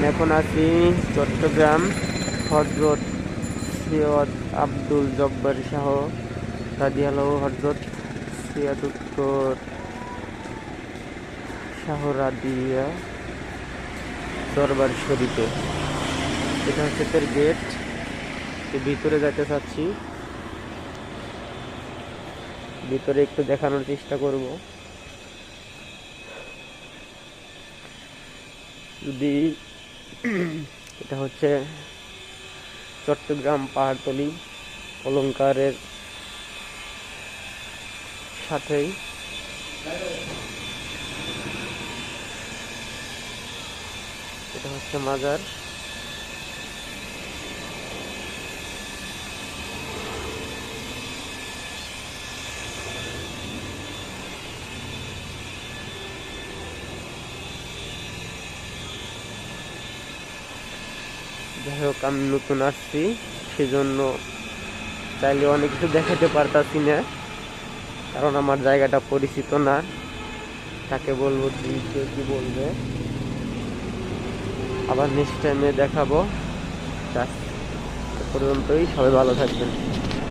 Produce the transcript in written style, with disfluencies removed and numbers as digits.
এখন আছি চট্টগ্রাম হজরত সৈয়দ আব্দুল জব্বার শাহ রাদিয়াল্লাহু হজরত সৈয়দুত্তর শাহ রাদিয়া দরবার শরীফে। এটা হচ্ছে তার গেট। ভিতরে যেতে চাচ্ছি, ভিতরে একটু দেখানোর চেষ্টা করব। যদি এটা হচ্ছে চট্টগ্রাম পাহাড়তলি অলংকারের সাথেই। এটা হচ্ছে মাজার। যাই হোক, আমি নতুন আসছি, সেজন্য চাইলে অনেক কিছু দেখাতে পারতাছি না, কারণ আমার জায়গাটা পরিচিত না। তাকে বলবো কি বলবে, আবার নেক্সট টাইমে দেখাবো। পর্যন্তই, সবাই ভালো থাকবেন।